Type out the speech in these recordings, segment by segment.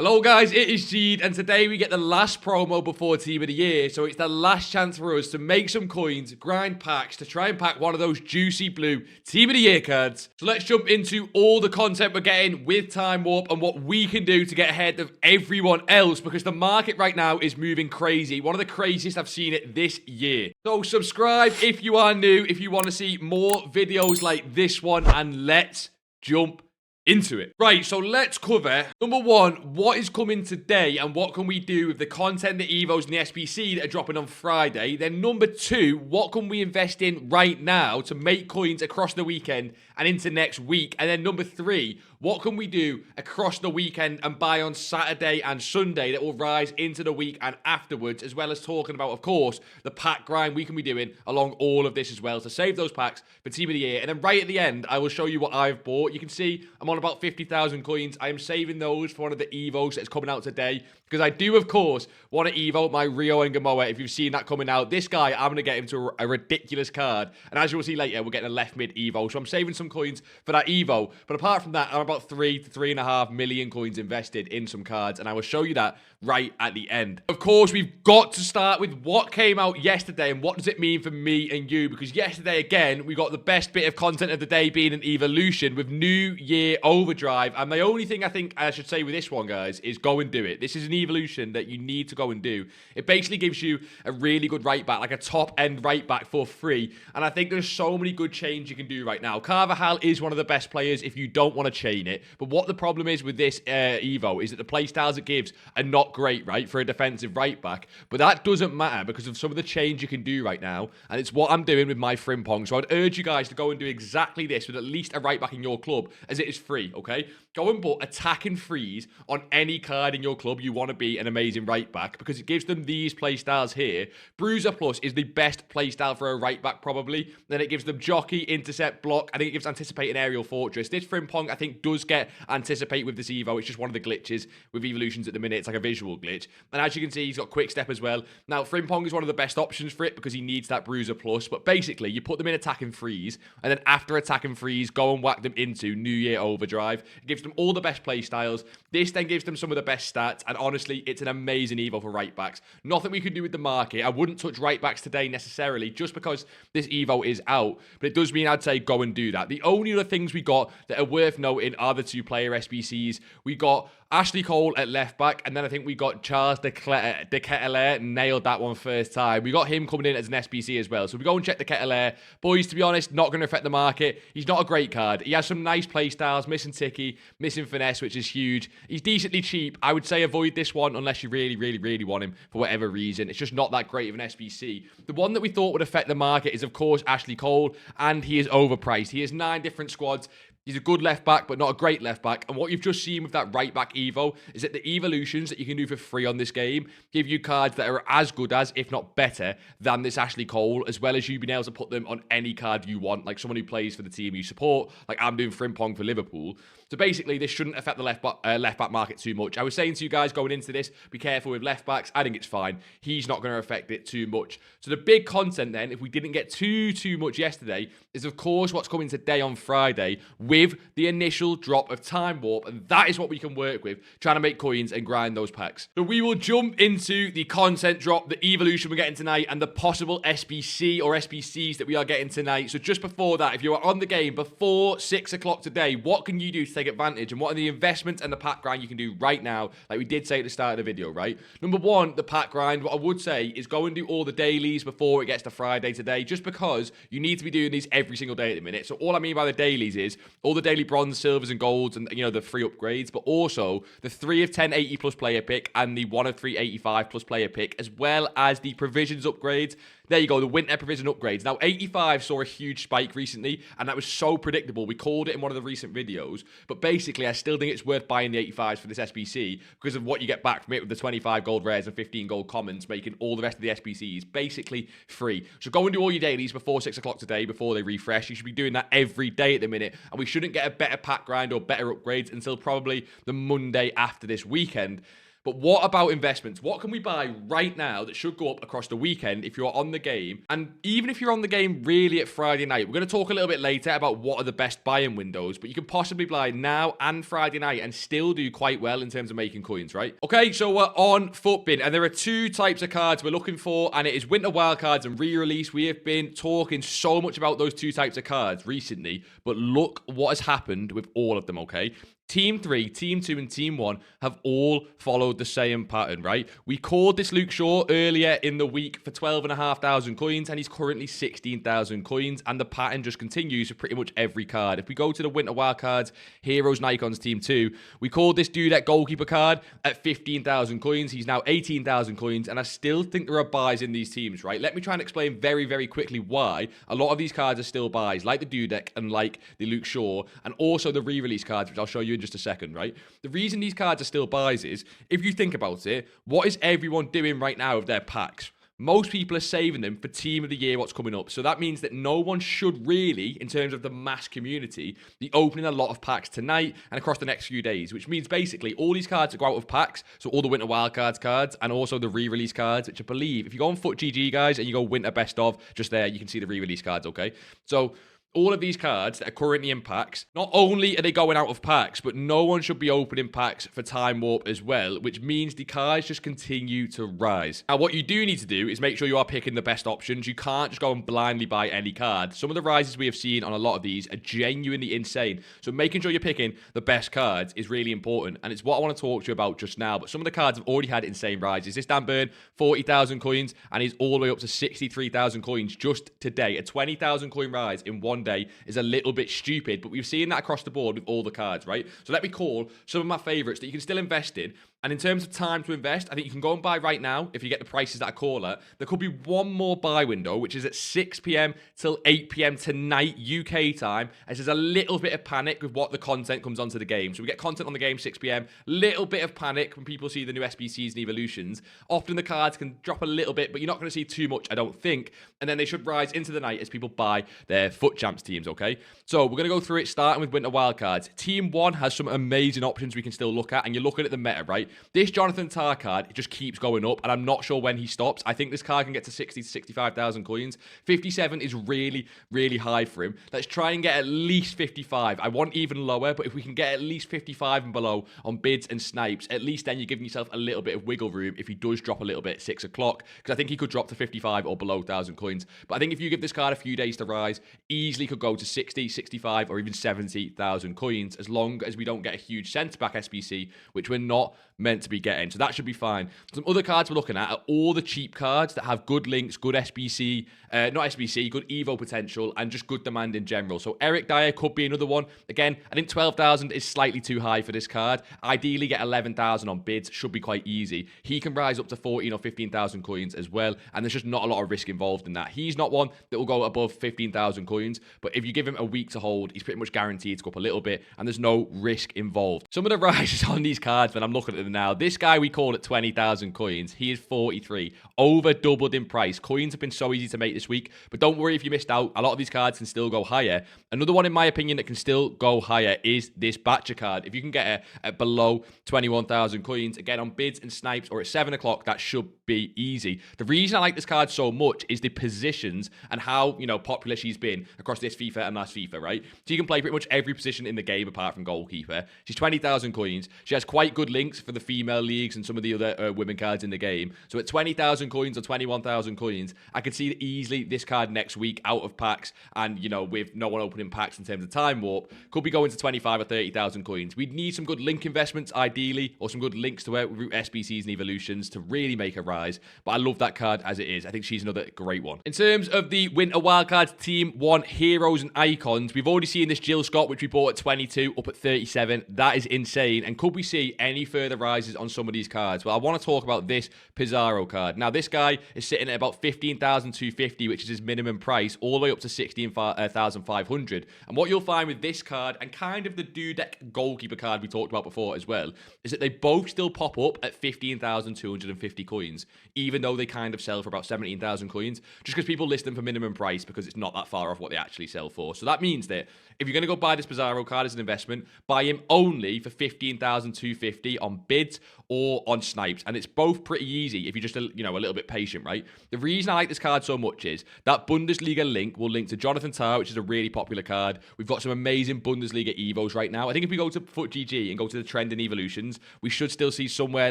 Hello guys, it is Jead, and today we get the last promo before Team of the Year, so it's the last chance for us to make some coins, grind packs, to try and pack one of those juicy blue Team of the Year cards. So let's jump into all the content we're getting with Time Warp and what we can do to get ahead of everyone else, because the market right now is moving crazy, one of the craziest I've seen it this year. So subscribe if you are new, if you want to see more videos like this one, and let's jump into it. Right, so let's cover, number one, what is coming today and what can we do with the content, the Evos and the SBC that are dropping on Friday. Then number two, what can we invest in right now to make coins across the weekend and into next week. And then number three, what can we do across the weekend and buy on Saturday and Sunday that will rise into the week and afterwards, as well as talking about, of course, the pack grind we can be doing along all of this as well to save those packs for Team of the Year. And then right at the end, I will show you what I've bought. You can see I'm on about 50,000 coins. I am saving those for one of the Evos that's coming out today, because I do, of course, want to Evo my Rio and Gamoa. If you've seen that coming out, this guy, I'm going to get him to a ridiculous card. And as you will see later, we're getting a Left Mid Evo. So I'm saving some coins for that Evo. But apart from that, I'm about 3 to 3.5 million coins invested in some cards. And I will show you that right at the end. Of course, we've got to start with what came out yesterday and what does it mean for me and you, because yesterday, again, we got the best bit of content of the day being an evolution with New Year Overdrive. And the only thing I think I should say with this one, guys, is go and do it. This is an evolution that you need to go and do. It basically gives you a really good right back, like a top end right back for free. And I think there's so many good chains you can do right now. Carvajal is one of the best players if you don't want to chain it. But what the problem is with this Evo is that the playstyles it gives are not great, right, for a defensive right back. But that doesn't matter because of some of the change you can do right now. And it's what I'm doing with my Frimpong. So I'd urge you guys to go and do exactly this with at least a right back in your club, as it is free, okay? Go and put attack and freeze on any card in your club you want to be an amazing right back, because it gives them these play styles here. Bruiser Plus is the best play style for a right back, probably. Then it gives them jockey, intercept, block. I think it gives anticipate and aerial fortress. This Frimpong, I think, does get anticipate with this Evo. It's just one of the glitches with evolutions at the minute. It's like a visual glitch. And as you can see, he's got quick step as well. Now, Frimpong is one of the best options for it because he needs that Bruiser Plus. But basically, you put them in attack and freeze, and then after attack and freeze, go and whack them into New Year Overdrive. It gives them all the best play styles. This then gives them some of the best stats, and honestly, it's an amazing Evo for right backs. Nothing we can do with the market. I wouldn't touch right backs today necessarily, just because this Evo is out, but it does mean I'd say go and do that. The only other things we got that are worth noting are the two-player SBCs. We got Ashley Cole at left back, and then I think we got Charles de Ketelaere, nailed that one first time. We got him coming in as an SBC as well. So we go and check de Ketelaere. Boys, to be honest, not going to affect the market. He's not a great card. He has some nice play styles, missing Ticky, missing finesse, which is huge. He's decently cheap. I would say avoid this one unless you really want him for whatever reason. It's just not that great of an SBC. The one that we thought would affect the market is, of course, Ashley Cole, and he is overpriced. He has 9 different squads. He's a good left back, but not a great left back. And what you've just seen with that right back Evo is that the evolutions that you can do for free on this game give you cards that are as good as, if not better, than this Ashley Cole, as well as you being able to put them on any card you want, like someone who plays for the team you support, like I'm doing Frimpong for Liverpool. So basically, this shouldn't affect the left back market too much. I was saying to you guys going into this, be careful with left backs. I think it's fine. He's not going to affect it too much. So the big content then, if we didn't get too much yesterday, is of course what's coming today on Friday with the initial drop of Time Warp. And that is what we can work with, trying to make coins and grind those packs. So we will jump into the content drop, the evolution we're getting tonight, and the possible SBC or SBCs that we are getting tonight. So just before that, if you are on the game before 6 o'clock today, what can you do to take advantage, and what are the investments and the pack grind you can do right now, like we did say at the start of the video, right? Number one, the pack grind. What I would say is go and do all the dailies before it gets to Friday today, just because you need to be doing these every single day at the minute. So all I mean by the dailies is all the daily bronze, silvers, and golds, and you know, the free upgrades, but also the 3 of 10 80 plus player pick and the 1 of 3 85 plus player pick, as well as the provisions upgrades. There you go, the winter provision upgrades. Now, 85 saw a huge spike recently, and that was so predictable. We called it in one of the recent videos, but basically, I still think it's worth buying the 85s for this SBC because of what you get back from it with the 25 gold rares and 15 gold commons, making all the rest of the SBCs basically free. So go and do all your dailies before 6 o'clock today, before they refresh. You should be doing that every day at the minute, and we shouldn't get a better pack grind or better upgrades until probably the Monday after this weekend. But what about investments? What can we buy right now that should go up across the weekend if you're on the game? And even if you're on the game really at Friday night, we're going to talk a little bit later about what are the best buying windows, but you can possibly buy now and Friday night and still do quite well in terms of making coins, right? Okay, so we're on FUTBin, and there are two types of cards we're looking for, and it is winter wildcards and re-release. We have been talking so much about those two types of cards recently, but look what has happened with all of them, okay? Team 3, Team 2, and Team 1 have all followed the same pattern, right? We called this Luke Shaw earlier in the week for 12,500 coins, and he's currently 16,000 coins, and the pattern just continues for pretty much every card. If we go to the Winter Wildcards, Heroes and Icons Team 2, we called this dude at goalkeeper card at 15,000 coins. He's now 18,000 coins, and I still think there are buys in these teams, right? Let me try and explain very, very quickly why a lot of these cards are still buys, like the Dudek and like the Luke Shaw, and also the re-release cards, which I'll show you in just a second, right? The reason these cards are still buys is, if you think about it, what is everyone doing right now with their packs? Most people are saving them for Team of the Year, what's coming up. So that means that no one should really, in terms of the mass community, be opening a lot of packs tonight and across the next few days, which means basically all these cards that go out of packs, so all the Winter Wildcards cards and also the re-release cards, which I believe, if you go on FUTGG, guys, and you go Winter Best Of, just there, you can see the re-release cards, okay? So all of these cards that are currently in packs, not only are they going out of packs, but no one should be opening packs for Time Warp as well, which means the cards just continue to rise. Now, what you do need to do is make sure you are picking the best options. You can't just go and blindly buy any card. Some of the rises we have seen on a lot of these are genuinely insane. So making sure you're picking the best cards is really important, and it's what I want to talk to you about just now. But some of the cards have already had insane rises. This Dan Burn, 40,000 coins, and he's all the way up to 63,000 coins just today. A 20,000 coin rise in one day is a little bit stupid, but we've seen that across the board with all the cards, right? So let me call some of my favorites that you can still invest in. And in terms of time to invest, I think you can go and buy right now if you get the prices that I call it. There could be one more buy window, which is at 6 p.m. till 8 p.m. tonight, UK time, as there's a little bit of panic with what the content comes onto the game. So we get content on the game 6 p.m., little bit of panic when people see the new SBCs and evolutions. Often the cards can drop a little bit, but you're not going to see too much, I don't think. And then they should rise into the night as people buy their FUT Champs teams, okay? So we're going to go through it, starting with Winter Wildcards. Team 1 has some amazing options we can still look at, and you're looking at the meta, right? This Jonathan Tah card, it just keeps going up, and I'm not sure when he stops. I think this card can get to 60 to 65,000 coins. 57 is really, really high for him. Let's try and get at least 55. I want even lower, but if we can get at least 55 and below on bids and snipes, at least then you're giving yourself a little bit of wiggle room if he does drop a little bit at 6 o'clock, because I think he could drop to 55 or below 1,000 coins. But I think if you give this card a few days to rise, easily could go to 60, 65, or even 70,000 coins, as long as we don't get a huge centre-back SBC, which we're not meant to be getting. So that should be fine. Some other cards we're looking at are all the cheap cards that have good links, good SBC, not SBC, good Evo potential, and just good demand in general. So Eric Dyer could be another one. Again, I think 12,000 is slightly too high for this card. Ideally, get 11,000 on bids. Should be quite easy. He can rise up to 14 or 15,000 coins as well, and there's just not a lot of risk involved in that. He's not one that will go above 15,000 coins, but if you give him a week to hold, he's pretty much guaranteed to go up a little bit, and there's no risk involved. Some of the rises on these cards, when I'm looking at them now, this guy we called at 20,000 coins, he is 43, over doubled in price. Coins have been so easy to make this week, but don't worry if you missed out. A lot of these cards can still go higher. Another one, in my opinion, that can still go higher is this Batcher card. If you can get it at below 21,000 coins, again on bids and snipes, or at 7 o'clock, that should be easy. The reason I like this card so much is the positions and how, you know, popular she's been across this FIFA and last FIFA, right? So you can play pretty much every position in the game apart from goalkeeper. She's 20,000 coins. She has quite good links for the female leagues and some of the other women cards in the game. So at 20,000 coins or 21,000 coins, I could see easily this card next week out of packs, and, you know, with no one opening packs in terms of Time Warp, could be going to 25 or 30,000 coins. We'd need some good link investments, ideally, or some good links to route SBCs and evolutions to really make a rise. But I love that card as it is. I think she's another great one. In terms of the Winter Wildcards Team 1 Heroes and Icons, we've already seen this Jill Scott, which we bought at 22, up at 37. That is insane. And could we see any further rises on some of these cards? Well, I want to talk about this Pizarro card. Now, this guy is sitting at about 15,250, which is his minimum price, all the way up to 16,500. And what you'll find with this card, and kind of the Dudek goalkeeper card we talked about before as well, is that they both still pop up at 15,250 coins, even though they kind of sell for about 17,000 coins, just because people list them for minimum price because it's not that far off what they actually sell for. So that means that if you're going to go buy this Pizarro card as an investment, buy him only for 15,250 on bids or on snipes. And it's both pretty easy if you're just, you know, a little bit patient, right? The reason I like this card so much is that Bundesliga link will link to Jonathan Tah, which is a really popular card. We've got some amazing Bundesliga Evos right now. I think if we go to FUTGG and go to the trending evolutions, we should still see somewhere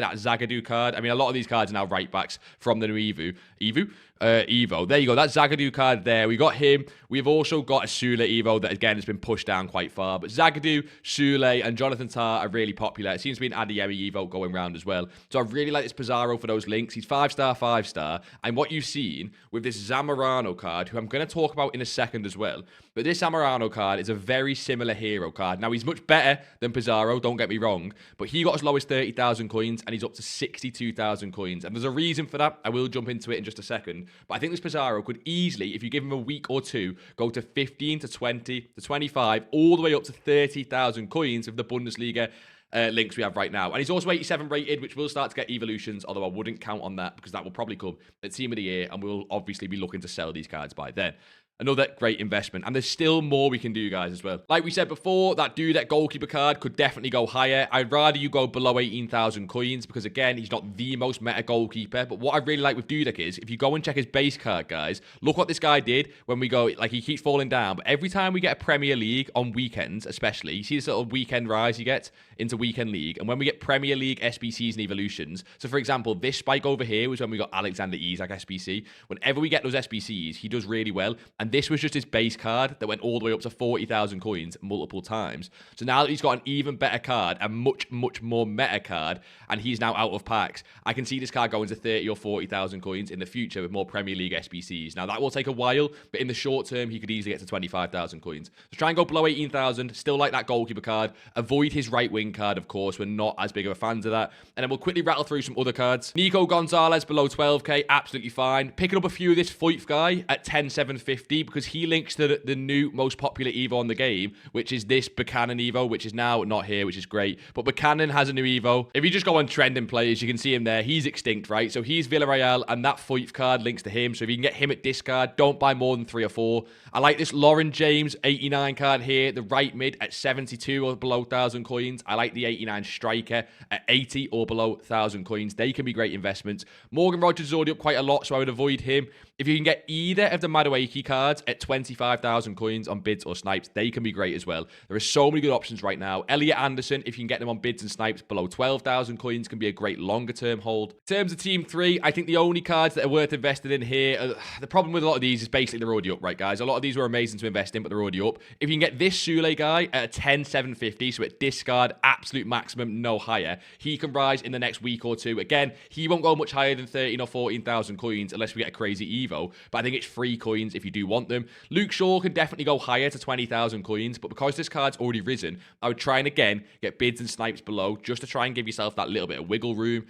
that Zagadou card. I mean, a lot of these cards are now right backs from the new Evo. There you go. That Zagadou card there. We got him. We've also got a Sule Evo that, again, has been pushed down quite far. But Zagadou, Sule, and Jonathan Tah are really popular. It seems to be an Adeyemi Evo going around as well. So I really like this Pizarro for those links. He's 5-star, 5-star. And what you've seen with this Zamorano card, who I'm going to talk about in a second as well. But this Zamorano card is a very similar hero card. Now, he's much better than Pizarro, don't get me wrong. But he got as low as 30,000 coins, and he's up to 62,000 coins. And there's a reason for that. I will jump into it in just a second. But I think this Pizarro could easily, if you give him a week or two, go to 15 to 20 to 25, all the way up to 30,000 coins of the Bundesliga links we have right now. And he's also 87 rated, which will start to get evolutions, although I wouldn't count on that because that will probably come at Team of the Year, and we'll obviously be looking to sell these cards by then. Another great investment. And there's still more we can do, guys, as well. Like we said before, that Dudek goalkeeper card could definitely go higher. I'd rather you go below 18,000 coins because, again, he's not the most meta goalkeeper. But what I really like with Dudek is, if you go and check his base card, guys, look what this guy did when we go, like, he keeps falling down. But every time we get a Premier League on weekends, especially, you see this sort of weekend rise he gets into weekend league. And when we get Premier League SBCs and evolutions, so for example, this spike over here was when we got Alexander Isak SBC. Whenever we get those SBCs, he does really well. And this was just his base card that went all the way up to 40,000 coins multiple times. So now that he's got an even better card, a much more meta card, and he's now out of packs, I can see this card going to 30 or 40,000 coins in the future with more Premier League SBCs. Now, that will take a while, but in the short term, he could easily get to 25,000 coins. So try and go below 18,000. Still like that goalkeeper card. Avoid his right wing card, of course. We're not as big of a fans of that. And then we'll quickly rattle through some other cards. Nico Gonzalez below 12k, absolutely fine. Picking up a few of this Foyth guy at 10,750 because he links to the new most popular Evo on the game, which is this Buchanan Evo, which is now not here, which is great. But Buchanan has a new Evo. If you just go on trending players, you can see him there. He's extinct, right? So he's Villarreal, and that Foyth card links to him. So if you can get him at discard, don't buy more than 3 or 4. I like this Lauren James 89 card here, the right mid at 72 or below 1,000 coins. I like the 89 striker at 80 or below 1,000 coins. They can be great investments. Morgan Rogers is already up quite a lot, so I would avoid him. If you can get either of the Madueke cards at 25,000 coins on bids or snipes, they can be great as well. There are so many good options right now. Elliot Anderson, if you can get them on bids and snipes below 12,000 coins, can be a great longer term hold. In terms of Team 3, I think the only cards that are worth investing in here, the problem with a lot of these is basically they're already up, right, guys? A lot of these were amazing to invest in, but they're already up. If you can get this Sule guy at a 10,750, so at discard, absolute maximum, no higher, he can rise in the next week or two. Again, he won't go much higher than 13 or 14,000 coins unless we get a crazy Evo, but I think it's free coins if you do want them. Luke Shaw can definitely go higher to 20,000 coins, but because this card's already risen, I would try and again get bids and snipes below just to try and give yourself that little bit of wiggle room.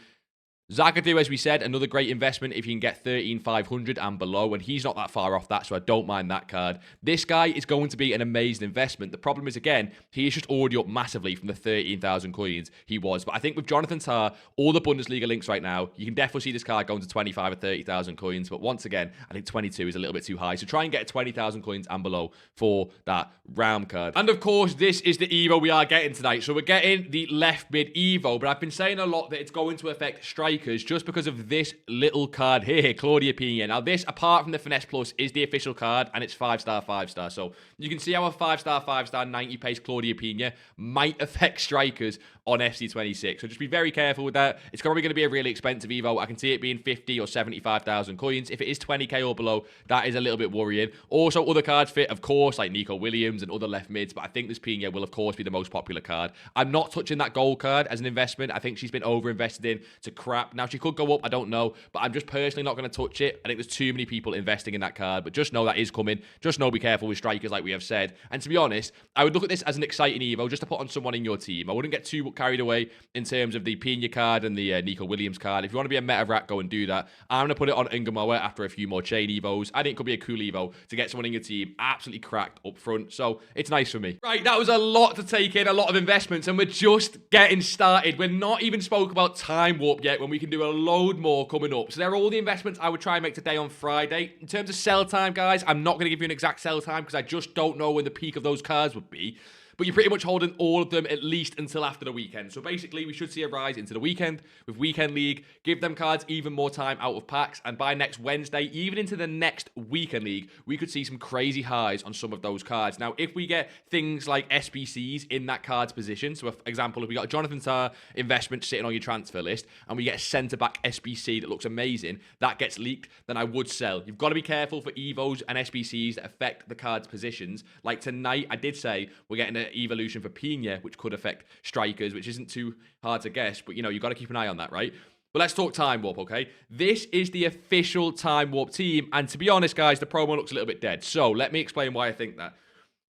Zagadou, as we said, another great investment if you can get 13,500 and below, and he's not that far off that, so I don't mind that card. This guy is going to be an amazing investment. The problem is, again, he is just already up massively from the 13,000 coins he was. But I think with Jonathan Tah, all the Bundesliga links right now, you can definitely see this card going to 25 or 30,000 coins. But once again, I think 22 is a little bit too high. So try and get 20,000 coins and below for that Ram card. And of course, this is the Evo we are getting tonight. So we're getting the Left Mid Evo, but I've been saying a lot that it's going to affect strikers just because of this little card here, Claudia Pina. Now this, apart from the Finesse Plus, is the official card, and it's 5-star, 5-star. So you can see how a 5-star, 5-star 90 pace Claudia Pina might affect strikers on FC26. So just be very careful with that. It's probably going to be a really expensive Evo. I can see it being 50 or 75,000 coins. If it is 20k or below, that is a little bit worrying. Also, other cards fit, of course, like Nico Williams and other left mids, but I think this Pina will, of course, be the most popular card. I'm not touching that gold card as an investment. I think she's been over-invested in to crap. Now, she could go up, I don't know, but I'm just personally not going to touch it. I think there's too many people investing in that card, but just know that is coming. Just know be careful with strikers, like we have said. And to be honest, I would look at this as an exciting Evo just to put on someone in your team. I wouldn't get too carried away in terms of the Pina card and the Nico Williams card. If you want to be a meta rat, go and do that. I'm going to put it on Ingamoa after a few more chain Evos. I think it could be a cool Evo to get someone in your team absolutely cracked up front, so it's nice for me. Right, that was a lot to take in, a lot of investments, and we're just getting started. We're not even spoke about Time Warp yet, when we can do a load more coming up. So there are all the investments I would try and make today on Friday. In terms of sell time, guys, I'm not going to give you an exact sell time because I just don't know when the peak of those cards would be. but you're pretty much holding all of them at least until after the weekend. So basically, we should see a rise into the weekend with Weekend League, give them cards even more time out of packs, and by next Wednesday, even into the next Weekend League, we could see some crazy highs on some of those cards. Now, if we get things like SBCs in that card's position, so for example, if we got a Jonathan Tah investment sitting on your transfer list, and we get a centre-back SBC that looks amazing, that gets leaked, then I would sell. You've got to be careful for Evos and SBCs that affect the card's positions. Like tonight, I did say we're getting an evolution for Pina, which could affect strikers, which isn't too hard to guess, but you've got to keep an eye on that, right? But let's talk Time Warp, okay? This is the official Time Warp team, and to be honest, guys, the promo looks a little bit dead. So let me explain why I think that.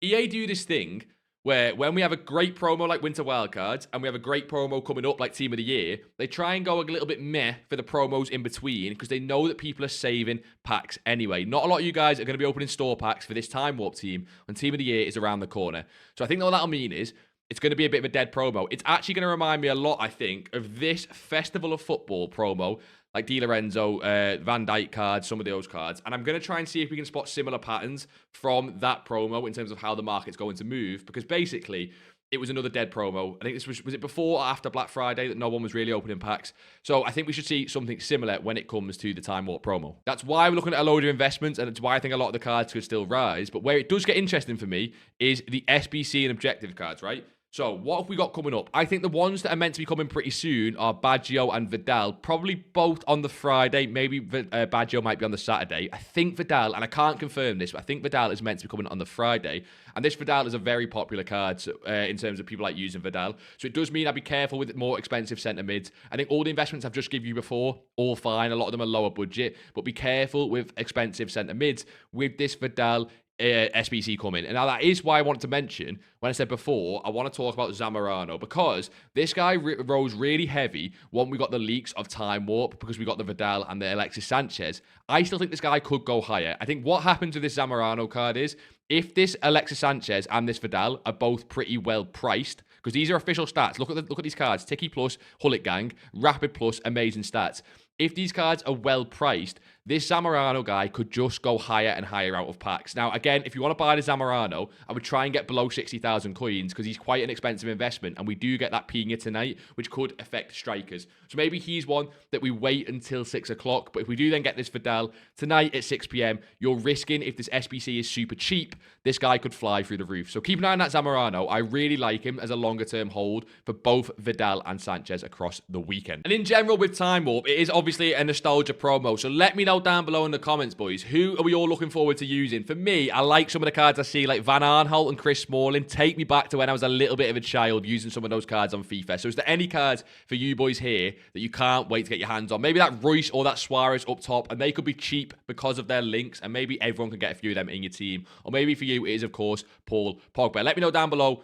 EA do this thing where when we have a great promo like Winter Wildcards and we have a great promo coming up like Team of the Year, they try and go a little bit meh for the promos in between because they know that people are saving packs anyway. Not a lot of you guys are going to be opening store packs for this Time Warp team when Team of the Year is around the corner. So I think what that'll mean is it's going to be a bit of a dead promo. It's actually going to remind me a lot, I think, of this Festival of Football promo, like Di Lorenzo, Van Dijk cards, some of those cards. And I'm going to try and see if we can spot similar patterns from that promo in terms of how the market's going to move. Because basically, it was another dead promo. I think this was it before or after Black Friday that no one was really opening packs? So I think we should see something similar when it comes to the Time Warp promo. That's why we're looking at a load of investments, and it's why I think a lot of the cards could still rise. But where it does get interesting for me is the SBC and objective cards, right? So, what have we got coming up? I think the ones that are meant to be coming pretty soon are Baggio and Vidal. Probably both on the Friday. Maybe Baggio might be on the Saturday. I think Vidal, and I can't confirm this, but I think Vidal is meant to be coming on the Friday. And this Vidal is a very popular card in terms of people like using Vidal. So it does mean I'd be careful with more expensive centre mids. I think all the investments I've just given you before, all fine. A lot of them are lower budget. But be careful with expensive centre mids. With this Vidal SBC coming. And now that is why I wanted to mention, when I said before, I want to talk about Zamorano, because this guy rose really heavy when we got the leaks of Time Warp, because we got the Vidal and the Alexis Sanchez. I still think this guy could go higher. I think what happens with this Zamorano card is, if this Alexis Sanchez and this Vidal are both pretty well priced, because these are official stats. Look at these cards. Tiki Plus, Hullet Gang, Rapid Plus, amazing stats. If these cards are well priced, this Zamorano guy could just go higher and higher out of packs. Now, again, if you want to buy the Zamorano, I would try and get below 60,000 coins because he's quite an expensive investment, and we do get that Pina tonight, which could affect strikers. So maybe he's one that we wait until 6 o'clock. But if we do then get this Vidal tonight at 6 p.m, you're risking, if this SBC is super cheap, this guy could fly through the roof. So keep an eye on that Zamorano. I really like him as a longer-term hold for both Vidal and Sanchez across the weekend. And in general, with Time Warp, it is obviously a nostalgia promo. So let me know down below in the comments, boys. Who are we all looking forward to using? For me, I like some of the cards I see, like Van Aanholt and Chris Smalling. Take me back to when I was a little bit of a child using some of those cards on FIFA. So is there any cards for you boys here that you can't wait to get your hands on? Maybe that Royce or that Suarez up top, and they could be cheap because of their links, and maybe everyone can get a few of them in your team. Or maybe for you, it is, of course, Paul Pogba. Let me know down below.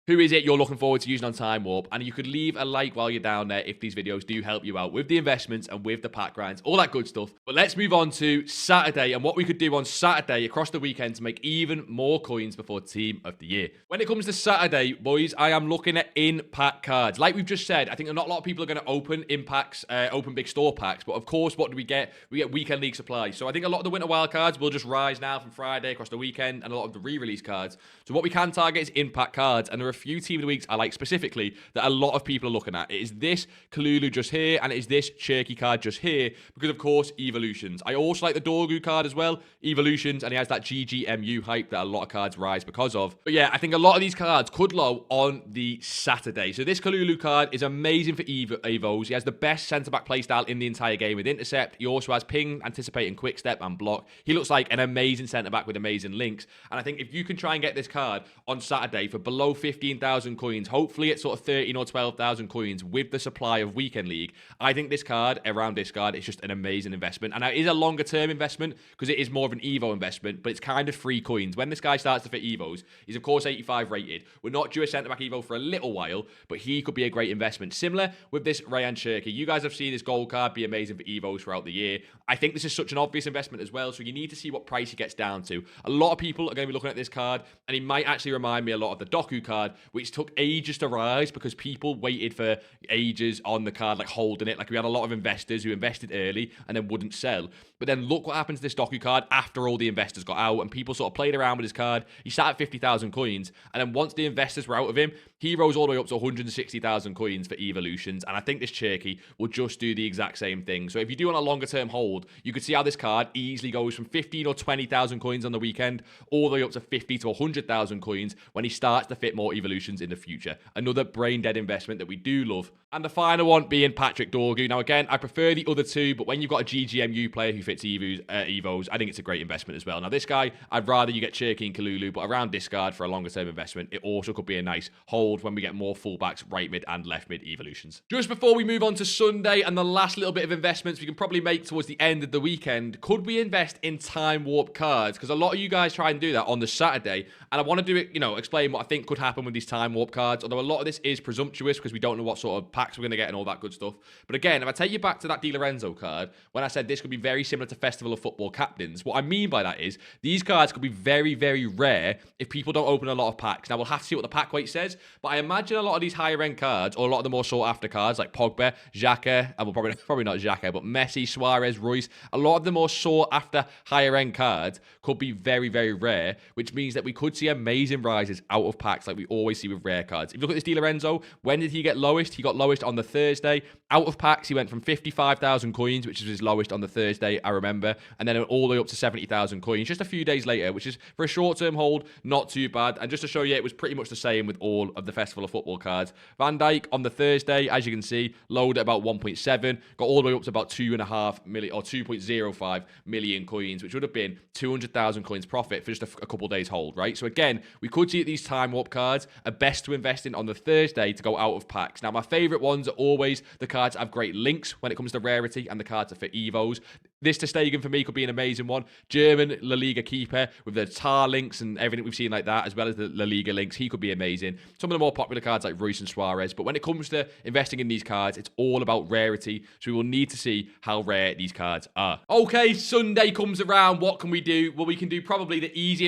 Who is it you're looking forward to using on Time Warp? And you could leave a like while you're down there if these videos do help you out with the investments and with the pack grinds, all that good stuff. But let's move on to Saturday and what we could do on Saturday across the weekend to make even more coins before Team of the Year. When it comes to Saturday, boys, I am looking at in-pack cards. Like we've just said, I think not a lot of people are going to open in-packs, open big store packs. But of course, what do we get? We get Weekend League supplies. So I think a lot of the Winter Wild cards will just rise now from Friday across the weekend, and a lot of the re-release cards. So what we can target is in-pack cards, and there are a few Team of the Weeks I like specifically that a lot of people are looking at. It is this Kalulu just here, and it is this Cherky card just here, because of course, Evolutions. I also like the Dorgu card as well, Evolutions, and he has that GGMU hype that a lot of cards rise because of. But yeah, I think a lot of these cards could low on the Saturday. So this Kalulu card is amazing for Evos. He has the best centre-back playstyle in the entire game with Intercept. He also has Ping, Anticipate, and Quick Step, and Block. He looks like an amazing centre-back with amazing links. And I think if you can try and get this card on Saturday for below 15,000 coins, hopefully it's sort of 13 or 12,000 coins with the supply of Weekend League, I think this card, around this card, is just an amazing investment. And it is a longer term investment because it is more of an Evo investment, but it's kind of free coins. When this guy starts to fit Evos, he's of course 85 rated. We're not due a centre-back Evo for a little while, but he could be a great investment. Similar with this Rayan Cherky. You guys have seen this gold card be amazing for Evos throughout the year. I think this is such an obvious investment as well, so you need to see what price he gets down to. A lot of people are going to be looking at this card, and he might actually remind me a lot of the Doku card card, which took ages to rise because people waited for ages on the card, like holding it. Like we had a lot of investors who invested early and then wouldn't sell. But then look what happened to this Doku card after all the investors got out and people sort of played around with his card. He sat at 50,000 coins, and then once the investors were out of him, he rose all the way up to 160,000 coins for evolutions. And I think this Cherky will just do the exact same thing. So if you do want a longer term hold, you could see how this card easily goes from 15 or 20,000 coins on the weekend all the way up to 50 to 100,000 coins when he starts to fit more evolutions in the future. Another brain dead investment that we do love. And the final one being Patrick Dorgu. Now again, I prefer the other two, but when you've got a GGMU player who fits Evos, I think it's a great investment as well. Now this guy, I'd rather you get Cherky and Kalulu, but around discard for a longer term investment, it also could be a nice hold when we get more fullbacks, right mid and left mid evolutions. Just before we move on to Sunday and the last little bit of investments we can probably make towards the end of the weekend, could we invest in time warp cards? Because a lot of you guys try and do that on the Saturday, and I want to do it, explain what I think could happen with these time warp cards, although a lot of this is presumptuous because we don't know what sort of packs we're going to get and all that good stuff. But again, if I take you back to that Di Lorenzo card, when I said this could be very similar to Festival of Football Captains, what I mean by that is these cards could be very, very rare if people don't open a lot of packs. Now, we'll have to see what the pack weight says, but I imagine a lot of these higher end cards, or a lot of the more sought after cards like Pogba, Xhaka, well, probably not Xhaka, but Messi, Suarez, Ruiz, a lot of the more sought after higher end cards could be very, very rare, which means that we could see amazing rises out of packs like we always see with rare cards. If you look at this Di Lorenzo, when did he get lowest? He got lowest on the Thursday. Out of packs, he went from 55,000 coins, which is his lowest on the Thursday, I remember, and then all the way up to 70,000 coins just a few days later, which is, for a short-term hold, not too bad. And just to show you, it was pretty much the same with all of the Festival of Football cards. Van Dijk on the Thursday, as you can see, lowered at about 1.7, got all the way up to about 2.5 million, or 2.05 million coins, which would have been 200,000 coins profit for just a couple days hold, right? So again, we could see that these time warp cards are best to invest in on the Thursday to go out of packs. Now, my favorite ones are always the cards that have great links when it comes to rarity and the cards that fit Evos. This Ter Stegen for me could be an amazing one. German La Liga keeper with the TAR links and everything we've seen like that, as well as the La Liga links. He could be amazing. Some of the more popular cards like Ruiz and Suarez. But when it comes to investing in these cards, it's all about rarity. So we will need to see how rare these cards are. Okay, Sunday comes around. What can we do? Well, we can do probably the easiest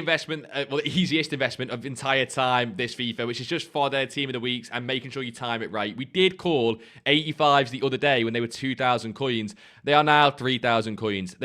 investment of entire time this FIFA, which is just for their team of the weeks and making sure you time it right. We did call 85s the other day when they were 2,000 coins. They are now 3,000 coins.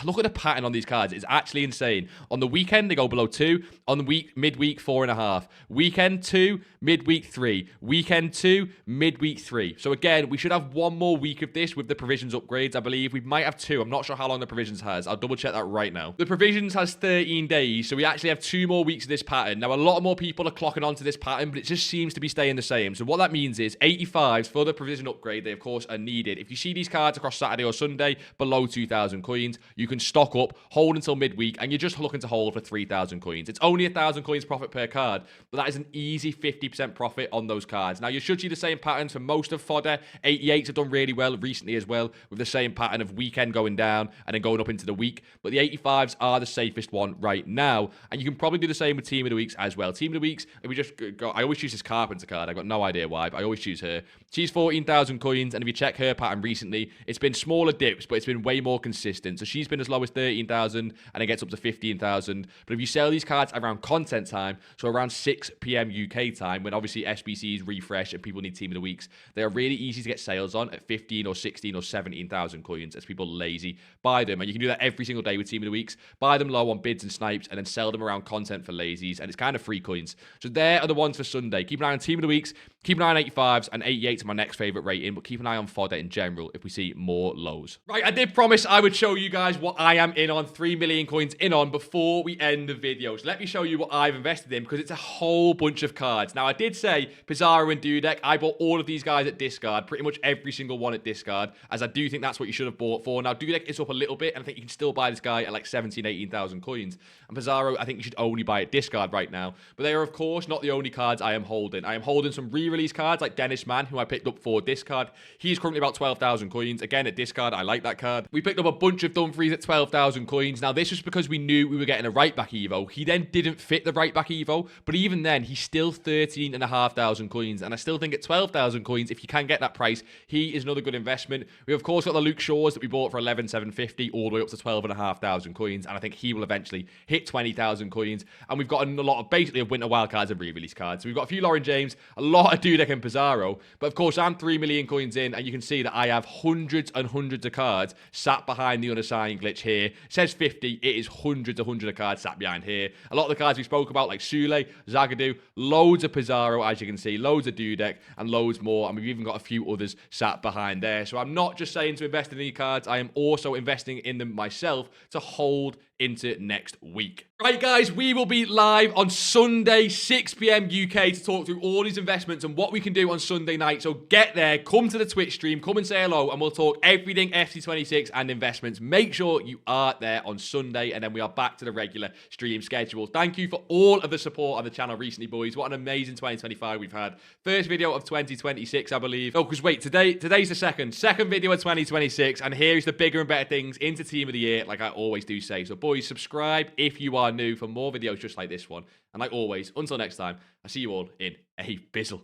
Look at the pattern on these cards. It's actually insane. On the weekend, they go below 2. On the midweek, 4.5. Weekend 2, midweek 3. Weekend 2, midweek 3. So again, we should have one more week of this with the provisions upgrades, I believe. We might have 2. I'm not sure how long the provisions has. I'll double check that right now. The provisions has 13 days, so we actually have 2 more weeks of this pattern. Now, a lot more people are clocking onto this pattern, but it just seems to be staying the same. So what that means is 85s for the provision upgrade, they of course are needed. If you see these cards across Saturday or Sunday below 2,000 coins, you can stock up, hold until midweek, and you're just looking to hold for 3,000 coins. It's only 1,000 coins profit per card, but that is an easy 50% profit on those cards. Now, you should see the same patterns for most of fodder. 88s have done really well recently as well, with the same pattern of weekend going down and then going up into the week. But the 85s are the safest one right now, and you can probably do the same with Team of the Weeks as well. Team of the Weeks, if we just go, I always choose this Carpenter card. I've got no idea why, but I always choose her. She's 14,000 coins, and if you check her pattern recently, it's been smaller dips, but it's been way more consistent. So she's been as low as 13,000, and it gets up to 15,000. But if you sell these cards around content time, so around 6 p.m. UK time, when obviously SBCs refresh and people need Team of the Weeks, they are really easy to get sales on at 15 or 16 or 17,000 coins, as people lazy buy them. And you can do that every single day with Team of the Weeks. Buy them low on bids and snipes, and then sell them around content for lazies, and it's kind of free coins. So there are the ones for Sunday. Keep an eye on Team of the Weeks, keep an eye on 85s, and 88s are my next favourite rating, but keep an eye on fodder in general if we see more lows. Right, I did promise I would show you guys what I am in on, 3 million coins in on, before we end the video. So let me show you what I've invested in, because it's a whole bunch of cards. Now, I did say Pizarro and Dudek. I bought all of these guys at discard, pretty much every single one at discard, as I do think that's what you should have bought for. Now, Dudek is up a little bit, and I think you can still buy this guy at like 17, 18,000 coins. And Pizarro, I think you should only buy at discard right now. But they are, of course, not the only cards I am holding. I am holding some re pre-release cards like Dennis Mann, who I picked up for discard. He's currently about 12,000 coins. Again, at discard, I like that card. We picked up a bunch of Dumfries at 12,000 coins. Now, this was because we knew we were getting a right-back Evo. He then didn't fit the right-back Evo, but even then, he's still 13,500 coins, and I still think at 12,000 coins, if you can get that price, he is another good investment. We, of course, got the Luke Shaws that we bought for 11,750 all the way up to 12,500 coins, and I think he will eventually hit 20,000 coins, and we've got a lot of, basically, of winter wildcards and re-release cards. So we've got a few Lauren James, a lot of Dudek and Pizarro, but of course, I'm 3 million coins in, and you can see that I have hundreds and hundreds of cards sat behind the unassigned glitch here. It says 50, it is hundreds and hundreds of cards sat behind here. A lot of the cards we spoke about, like Sule, Zagadou, loads of Pizarro, as you can see, loads of Dudek, and loads more, and we've even got a few others sat behind there. So I'm not just saying to invest in these cards, I am also investing in them myself to hold into next week. Right, guys, we will be live on Sunday, 6 p.m. UK to talk through all these investments and what we can do on Sunday night. So get there, come to the Twitch stream, come and say hello, and we'll talk everything FC26 and investments. Make sure you are there on Sunday, and then we are back to the regular stream schedule. Thank you for all of the support on the channel recently, boys. What an amazing 2025 we've had. First video of 2026, I believe. Oh, because wait, today's the second video of 2026, and here is the bigger and better things into Team of the Year, like I always do say. So, boys, subscribe if you are new for more videos just like this one. And like always, until next time, I see you all in a bizzle.